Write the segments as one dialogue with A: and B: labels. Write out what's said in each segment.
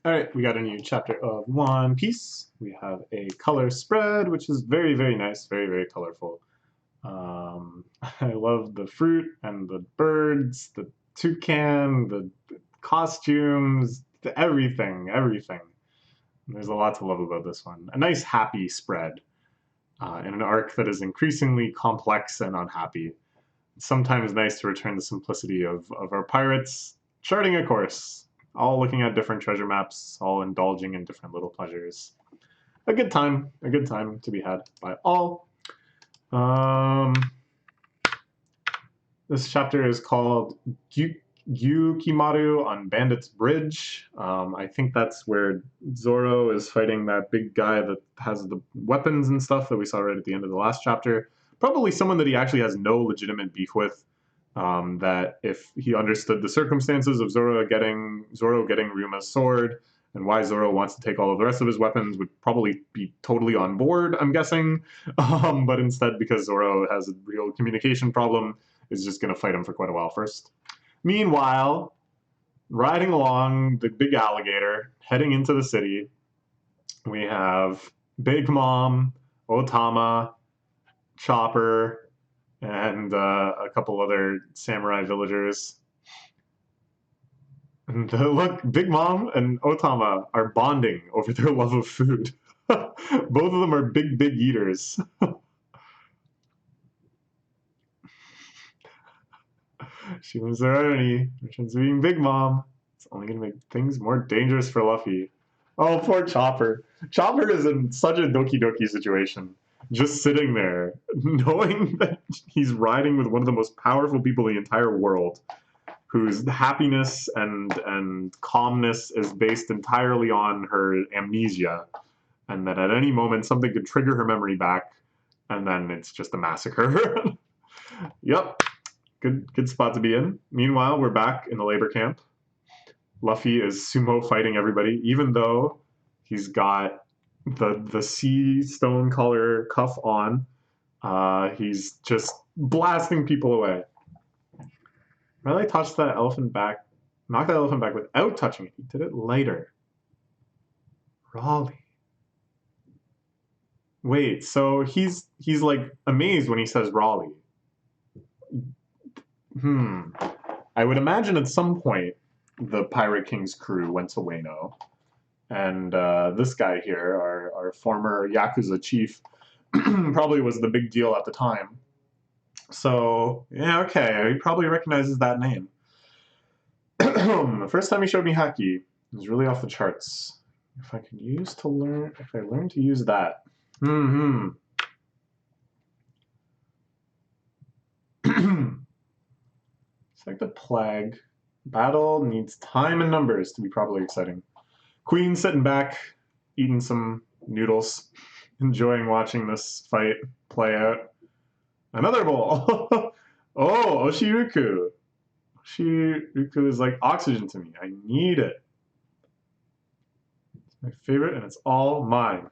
A: All right, we got a new chapter of One Piece. We have a color spread, which is very, very nice, very, very colorful. I love the fruit and the birds, the toucan, the costumes, everything, everything. There's a lot to love about this one. A nice, happy spread in an arc that is increasingly complex and unhappy. It's sometimes nice to return the simplicity of our pirates charting a course, all looking at different treasure maps, all indulging in different little pleasures. A good time to be had by all. Um, this chapter is called Gyukimaru on Bandit's Bridge. I think that's where Zoro is fighting that big guy that has the weapons and stuff that we saw right at the end of the last chapter. Probably someone that he actually has no legitimate beef with. That if he understood the circumstances of Zoro getting Ryuma's sword and why Zoro wants to take all of the rest of his weapons, would probably be totally on board, I'm guessing. But instead, because Zoro has a real communication problem, is just going to fight him for quite a while first. Meanwhile, riding along the big alligator, heading into the city, we have Big Mom, Otama, Chopper, and a couple other samurai villagers. And look, Big Mom and Otama are bonding over their love of food. Both of them are big, big eaters. She wins their irony, returns to being Big Mom. It's only going to make things more dangerous for Luffy. Oh, poor Chopper. Chopper is in such a Doki Doki situation. Just sitting there, knowing that he's riding with one of the most powerful people in the entire world, whose happiness and calmness is based entirely on her amnesia, and that at any moment something could trigger her memory back, and then it's just a massacre. Yep, good spot to be in. Meanwhile, we're back in the labor camp. Luffy is sumo fighting everybody, even though he's got the sea stone color cuff on. He's just blasting people away. Riley touched that elephant back, knocked that elephant back without touching it. He did it later. Raleigh. Wait, so he's like amazed when he says Raleigh. I would imagine at some point the Pirate King's crew went to Wano, and this guy here, our former Yakuza chief, probably was the big deal at the time. So yeah, okay, he probably recognizes that name. The first time he showed me Haki, it was really off the charts. If I learn to use that. It's like the plague. Battle needs time and numbers to be properly exciting. Queen sitting back, eating some noodles, enjoying watching this fight play out. Another bowl. Oh, Oshiruku. Oshiruku is like oxygen to me. I need it. It's my favorite, and it's all mine.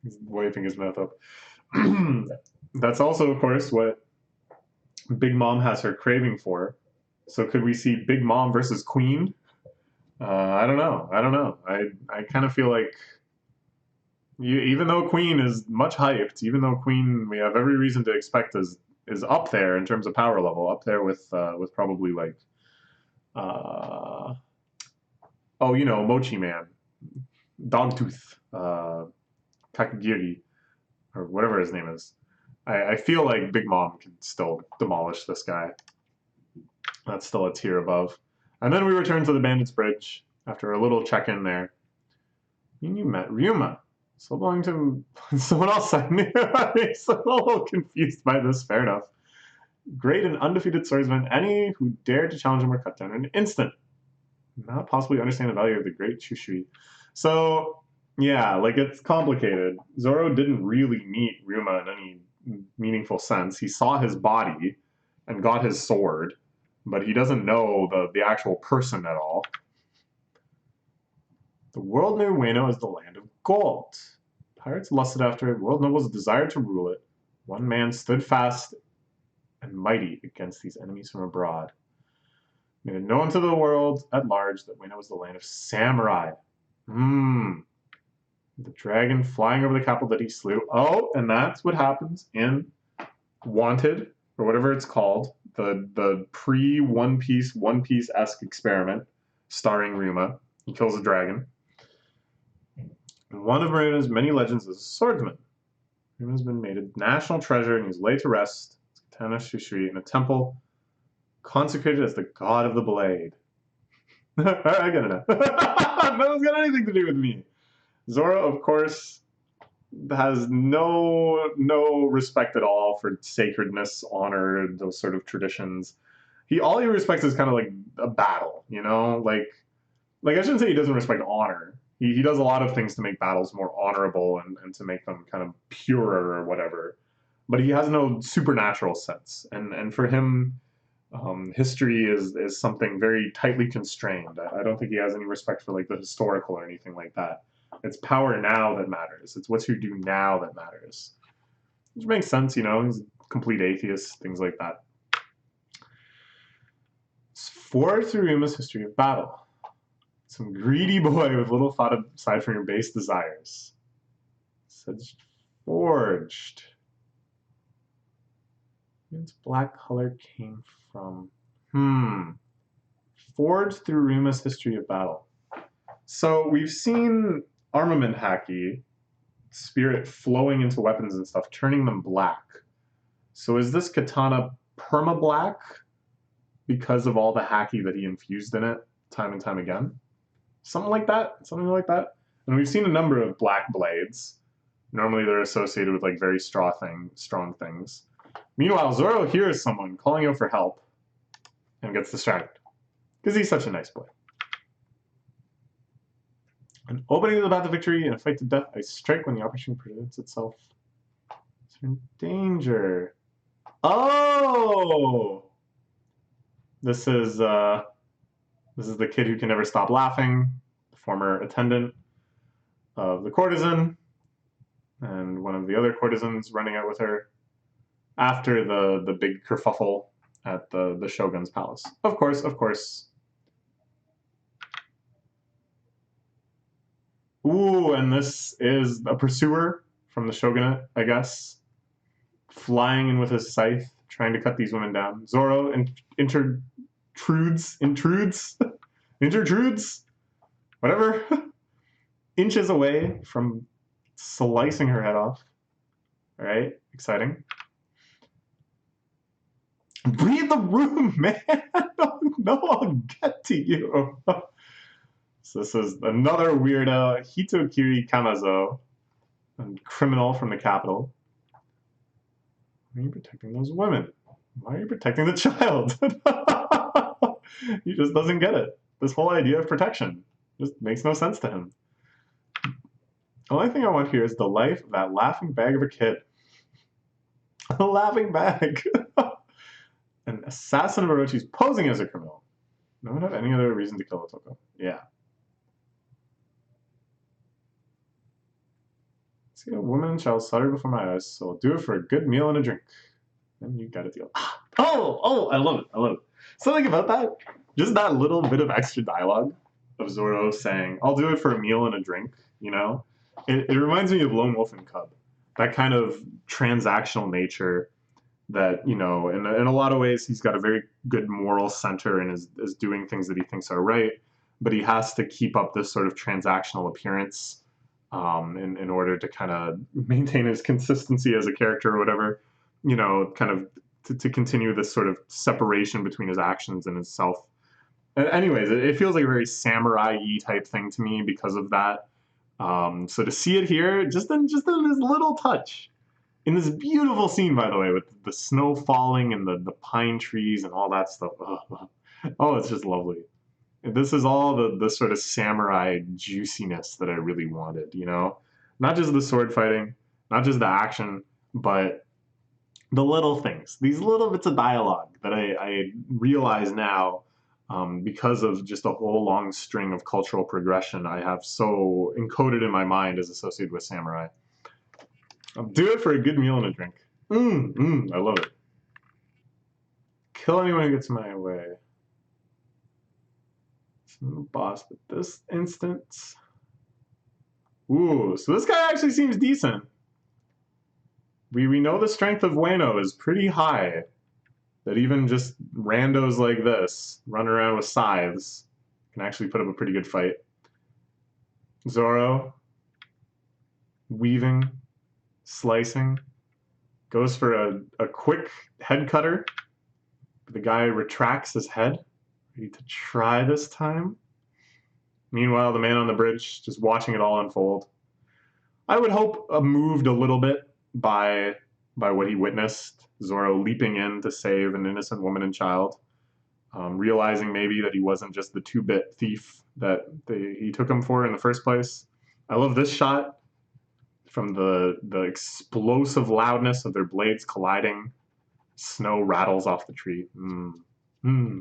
A: He's waving his mouth up. That's also, of course, what Big Mom has her craving for. So could we see Big Mom versus Queen? I don't know. I kind of feel like even though Queen is much hyped, even though Queen we have every reason to expect is up there in terms of power level, up there with probably like Mochi Man, Dogtooth, Takagiri, or whatever his name is. I feel like Big Mom can still demolish this guy. That's still a tier above. And then we return to the Bandits Bridge after a little check-in there. You met Ryuma. So long to someone else I knew. I'm so a little confused by this. Fair enough. Great and undefeated swordsman. Any who dared to challenge him were cut down in an instant. Not possibly understand the value of the great Shushui. So, yeah, like it's complicated. Zoro didn't really meet Ryuma in any meaningful sense. He saw his body and got his sword, but he doesn't know the actual person at all. The world knew Wano as the land of gold. Pirates lusted after it, world nobles desired to rule it. One man stood fast and mighty against these enemies from abroad. Made it known to the world at large that Wano was the land of samurai. The dragon flying over the capital that he slew. Oh, and that's what happens in Wanted, or whatever it's called, the pre One Piece esque experiment starring Ryuma. He kills a dragon. And one of Maruna's many legends is a swordsman. Ryuma's been made a national treasure and he's laid to rest, Katana Shushui, in a temple consecrated as the god of the blade. I get it now. No one's got anything to do with me. Zoro, of course, has no respect at all for sacredness, honor, those sort of traditions. All he respects is kind of like a battle, you know? Like I shouldn't say he doesn't respect honor. He does a lot of things to make battles more honorable and to make them kind of purer or whatever. But he has no supernatural sense. And for him, history is something very tightly constrained. I don't think he has any respect for like the historical or anything like that. It's power now that matters. It's what you do now that matters. Which makes sense, you know, he's a complete atheist, things like that. Forged through Ryuma's history of battle. Some greedy boy with little thought aside from your base desires. Says forged. Where's black color came from? Forged through Ryuma's history of battle. So we've seen armament haki, spirit flowing into weapons and stuff, turning them black. So is this katana perma-black because of all the haki that he infused in it time and time again? Something like that. And we've seen a number of black blades. Normally they're associated with like very strong things. Meanwhile, Zoro hears someone calling out for help and gets distracted because he's such a nice boy. An opening is about the victory in a fight to death. I strike when the opportunity presents itself. It's in danger. Oh! This is the kid who can never stop laughing, the former attendant of the courtesan, and one of the other courtesans running out with her after the big kerfuffle at the shogun's palace. Of course. Ooh, and this is a pursuer from the shogunate, I guess, flying in with his scythe, trying to cut these women down. Zoro intrudes, whatever, inches away from slicing her head off. All right, exciting. Read the room, man. No, I'll get to you. So this is another weirdo, Hitokiri Kamazo, a criminal from the capital. Why are you protecting those women? Why are you protecting the child? He just doesn't get it. This whole idea of protection just makes no sense to him. The only thing I want here is the life of that laughing bag of a kid. A laughing bag. An assassin of Orochi's posing as a criminal. No one have any other reason to kill Otoko. Yeah. See a woman and child slaughtered before my eyes, so I'll do it for a good meal and a drink. Then you got a deal. Oh, I love it. Something about that, just that little bit of extra dialogue of Zoro saying, I'll do it for a meal and a drink, you know? It reminds me of Lone Wolf and Cub. That kind of transactional nature that, you know, in a lot of ways he's got a very good moral center and is doing things that he thinks are right, but he has to keep up this sort of transactional appearance in order to kind of maintain his consistency as a character or whatever, you know, kind of to continue this sort of separation between his actions and his self. Anyways, it feels like a very samurai-y type thing to me because of that. So to see it here, just in this little touch, in this beautiful scene, by the way, with the snow falling and the pine trees and all that stuff. Oh, it's just lovely. This is all the sort of samurai juiciness that I really wanted, you know? Not just the sword fighting, not just the action, but the little things, these little bits of dialogue that I realize now because of just a whole long string of cultural progression I have so encoded in my mind as associated with samurai. I'll do it for a good meal and a drink. I love it. Kill anyone who gets in my way. Boss, but this instance, Ooh, so this guy actually seems decent. We know the strength of Wano is pretty high. That even just randos like this, run around with scythes, can actually put up a pretty good fight. Zoro, weaving, slicing, goes for a quick head cutter. The guy retracts his head, ready to try this time. Meanwhile, the man on the bridge just watching it all unfold. I would hope moved a little bit by what he witnessed. Zoro leaping in to save an innocent woman and child, realizing maybe that he wasn't just the two-bit thief that he took him for in the first place. I love this shot from the explosive loudness of their blades colliding. Snow rattles off the tree.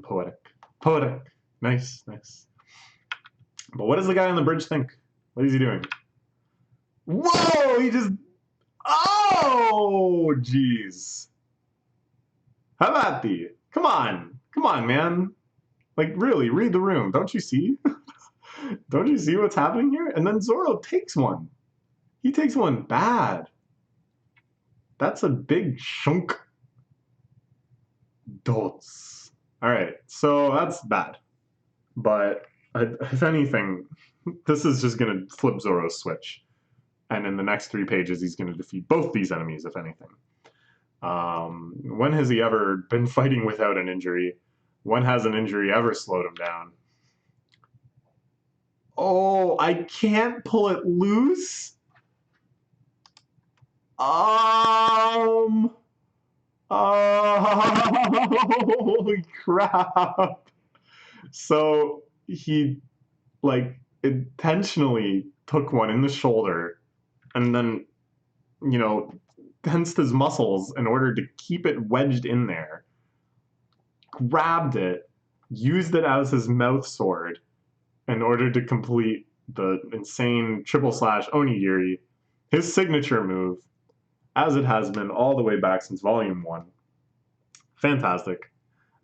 A: Poetic. Poetic. Nice, nice. But what does the guy on the bridge think? What is he doing? Whoa! He just... Oh! Jeez. How about thee? Come on. Come on, man. Like, really, read the room. Don't you see? Don't you see what's happening here? And then Zoro takes one. He takes one bad. That's a big chunk. Dots. Alright, so that's bad. But if anything, this is just going to flip Zoro's switch. And in the next 3 pages, he's going to defeat both these enemies, if anything. When has he ever been fighting without an injury? When has an injury ever slowed him down? Oh, I can't pull it loose? Holy crap. So he, like, intentionally took one in the shoulder and then, you know, tensed his muscles in order to keep it wedged in there, grabbed it, used it as his mouth sword in order to complete the insane triple slash onigiri, his signature move, as it has been all the way back since Volume 1. Fantastic.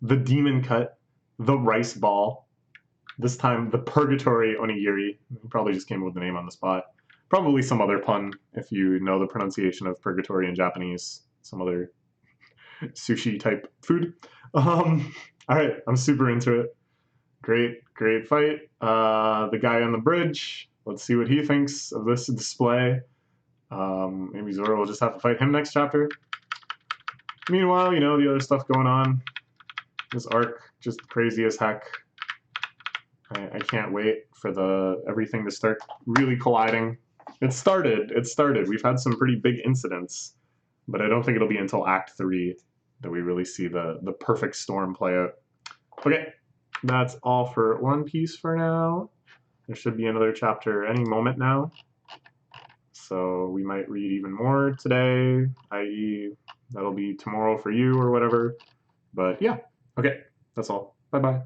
A: The demon cut, the rice ball, this time the purgatory onigiri. Probably just came up with the name on the spot. Probably some other pun if you know the pronunciation of purgatory in Japanese, some other sushi type food. All right, I'm super into it. Great, great fight. The guy on the bridge, let's see what he thinks of this display. Maybe Zoro will just have to fight him next chapter. Meanwhile, you know, the other stuff going on. This arc, just crazy as heck. I can't wait for everything to start really colliding. It started. We've had some pretty big incidents, but I don't think it'll be until Act 3 that we really see the perfect storm play out. Okay, that's all for One Piece for now. There should be another chapter any moment now. So we might read even more today, i.e. that'll be tomorrow for you or whatever. But yeah, okay, that's all. Bye-bye.